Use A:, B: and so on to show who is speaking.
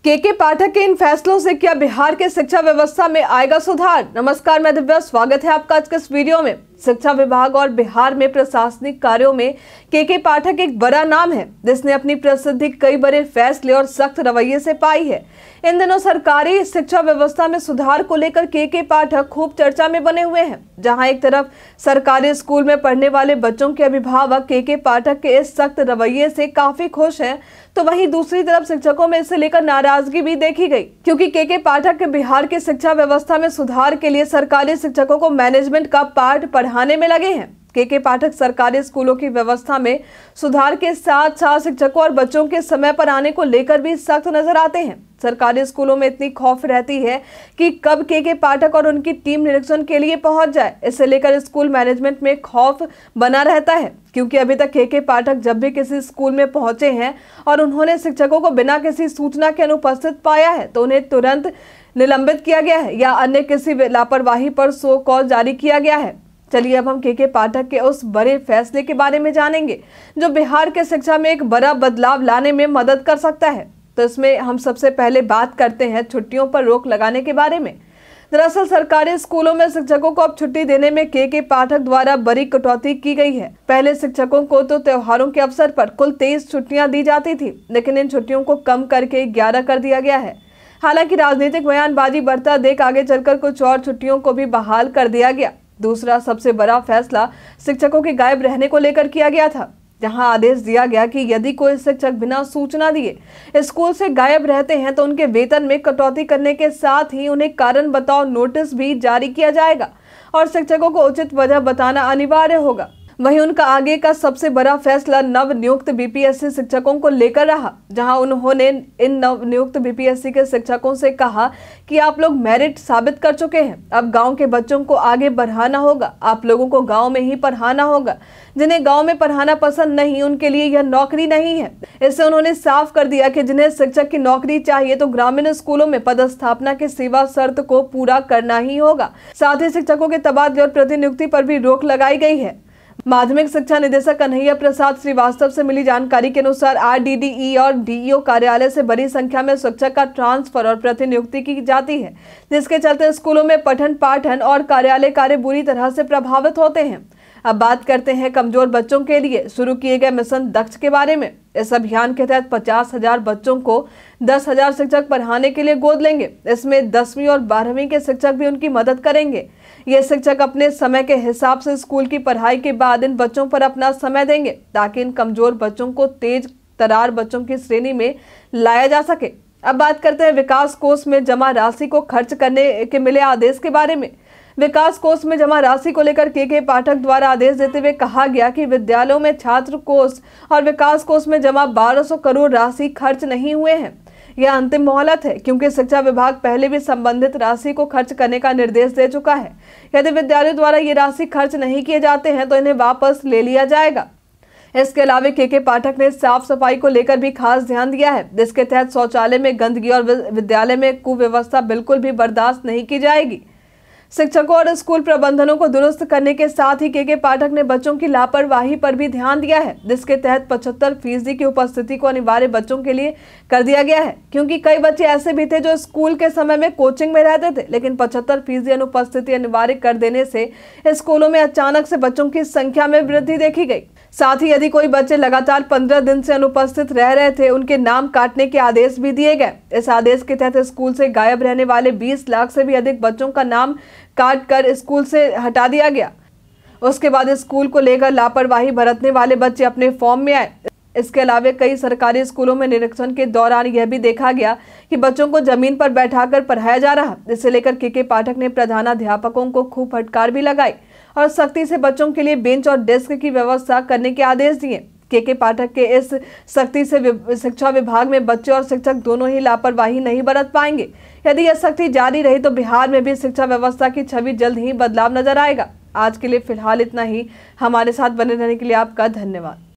A: के पाठक के इन फैसलों से क्या बिहार के शिक्षा व्यवस्था में आएगा सुधार। नमस्कार, मैं दिव्या, स्वागत है आपका आज के इस वीडियो में। शिक्षा विभाग और बिहार में प्रशासनिक कार्यों में के पाठक एक बड़ा नाम है, जिसने अपनी प्रसिद्धि कई बड़े फैसले और सख्त रवैये से पाई है। इन दिनों सरकारी शिक्षा व्यवस्था में सुधार को लेकर के पाठक खूब चर्चा में बने हुए हैं। जहां एक तरफ सरकारी स्कूल में पढ़ने वाले बच्चों के अभिभावक के पाठक के इस सख्त रवैये से काफी खुश हैं, तो वहीं दूसरी तरफ शिक्षकों में इसे लेकर नाराजगी भी देखी गई, क्योंकि के पाठक बिहार की शिक्षा व्यवस्था में सुधार के लिए सरकारी शिक्षकों को मैनेजमेंट का पाठ पढ़ाने में लगे हैं। के पाठक सरकारी स्कूलों की व्यवस्था में सुधार के साथ साथ शिक्षकों और बच्चों के समय पर आने को लेकर भी सख्त नजर आते हैं। सरकारी स्कूलों में इतनी खौफ रहती है कि कब के पाठक और उनकी टीम निरीक्षण के लिए पहुंच जाए, इसे लेकर स्कूल मैनेजमेंट में खौफ बना रहता है, क्योंकि अभी तक के पाठक जब भी किसी स्कूल में पहुंचे हैं और उन्होंने शिक्षकों को बिना किसी सूचना के अनुपस्थित पाया है, तो उन्हें तुरंत निलंबित किया गया है या अन्य किसी लापरवाही पर सो कॉल जारी किया गया है। चलिए अब हम के पाठक के उस बड़े फैसले के बारे में जानेंगे, जो बिहार के शिक्षा में एक बड़ा बदलाव लाने में मदद कर सकता है। तो इसमें हम सबसे पहले बात करते हैं छुट्टियों पर रोक लगाने के बारे में। दरअसल सरकारी स्कूलों में शिक्षकों को अब छुट्टी देने में के पाठक द्वारा बड़ी कटौती की गई है। पहले शिक्षकों को तो त्योहारों के अवसर पर कुल 23 छुट्टियां दी जाती थी, लेकिन इन छुट्टियों को कम करके 11 कर दिया गया है। हालांकि राजनीतिक बयानबाजी बढ़ता देख आगे चलकर कुछ और छुट्टियों को भी बहाल कर दिया गया। दूसरा सबसे बड़ा फैसला शिक्षकों के गायब रहने को लेकर किया गया था, जहां आदेश दिया गया कि यदि कोई शिक्षक बिना सूचना दिए स्कूल से गायब रहते हैं तो उनके वेतन में कटौती करने के साथ ही उन्हें कारण बताओ नोटिस भी जारी किया जाएगा और शिक्षकों को उचित वजह बताना अनिवार्य होगा। वहीं उनका आगे का सबसे बड़ा फैसला नव नियुक्त बीपीएससी शिक्षकों को लेकर रहा, जहां उन्होंने इन नव नियुक्त बीपीएससी के शिक्षकों से कहा कि आप लोग मेरिट साबित कर चुके हैं, अब गांव के बच्चों को आगे बढ़ाना होगा, आप लोगों को गांव में ही पढ़ाना होगा। जिन्हें गांव में पढ़ाना पसंद नहीं, उनके लिए यह नौकरी नहीं है। इससे उन्होंने साफ कर दिया कि जिन्हें शिक्षक की नौकरी चाहिए तो ग्रामीण स्कूलों में पदस्थापना की सेवा शर्त को पूरा करना ही होगा। साथ ही शिक्षकों के तबादले और प्रतिनियुक्ति पर भी रोक लगाई गई है। माध्यमिक शिक्षा निदेशक कन्हैया प्रसाद श्रीवास्तव से मिली जानकारी के अनुसार आरडीडीई और डीईओ कार्यालय से बड़ी संख्या में शिक्षक का ट्रांसफर और प्रतिनियुक्ति की जाती है, जिसके चलते स्कूलों में पठन पाठन और कार्यालय कार्य बुरी तरह से प्रभावित होते हैं। अब बात करते हैं कमजोर बच्चों के लिए शुरू किए गए मिशन दक्ष के बारे में। इस अभियान के तहत 50,000 बच्चों को 10,000 शिक्षक पढ़ाने के लिए गोद लेंगे। इसमें 10वीं और 12वीं के शिक्षक भी उनकी मदद करेंगे। ये शिक्षक अपने समय के हिसाब से स्कूल की पढ़ाई के बाद इन बच्चों पर अपना समय देंगे, ताकि इन कमजोर बच्चों को तेज तरार बच्चों की श्रेणी में लाया जा सके। अब बात करते हैं विकास कोष में जमा राशि को खर्च करने के मिले आदेश के बारे में। विकास कोष में जमा राशि को लेकर के पाठक द्वारा आदेश देते हुए कहा गया कि विद्यालयों में छात्र कोष और विकास कोष में जमा 1200 करोड़ राशि खर्च नहीं हुए हैं। यह अंतिम मोहलत है, क्योंकि शिक्षा विभाग पहले भी संबंधित राशि को खर्च करने का निर्देश दे चुका है। यदि विद्यालयों द्वारा ये राशि खर्च नहीं किए जाते हैं तो इन्हें वापस ले लिया जाएगा। इसके अलावा के पाठक ने साफ सफाई को लेकर भी खास ध्यान दिया है, जिसके तहत शौचालय में गंदगी और विद्यालय में कुव्यवस्था बिल्कुल भी बर्दाश्त नहीं की जाएगी। शिक्षकों और स्कूल प्रबंधनों को दुरुस्त करने के साथ ही के पाठक ने बच्चों की लापरवाही पर भी ध्यान दिया है, जिसके तहत 75% की उपस्थिति को अनिवार्य बच्चों के लिए कर दिया गया है, क्योंकि कई बच्चे ऐसे भी थे जो स्कूल के समय में कोचिंग में रहते थे, लेकिन 75% अनुपस्थिति अनिवार्य कर देने से स्कूलों में अचानक से बच्चों की संख्या में वृद्धि देखी गई। साथ ही यदि कोई बच्चे लगातार 15 दिन से अनुपस्थित रह रहे थे, उनके नाम काटने के आदेश भी दिए गए। इस आदेश के तहत स्कूल से गायब रहने वाले 20 लाख से भी अधिक बच्चों का नाम काट कर स्कूल से हटा दिया गया। उसके बाद स्कूल को लेकर लापरवाही बरतने वाले बच्चे अपने फॉर्म में आए। इसके अलावा कई सरकारी स्कूलों में निरीक्षण के दौरान यह भी देखा गया कि बच्चों को जमीन पर बैठाकर पढ़ाया जा रहा। इसे लेकर के पाठक ने प्रधानाध्यापकों को खूब फटकार भी लगाई और सख्ती से बच्चों के लिए बेंच और डेस्क की व्यवस्था करने के आदेश दिए। के पाठक के इस सख्ती से शिक्षा विभाग में बच्चे और शिक्षक दोनों ही लापरवाही नहीं बरत पाएंगे। यदि यह सख्ती जारी रही तो बिहार में भी शिक्षा व्यवस्था की छवि जल्द ही बदलाव नजर आएगा। आज के लिए फिलहाल इतना ही। हमारे साथ बने रहने के लिए आपका धन्यवाद।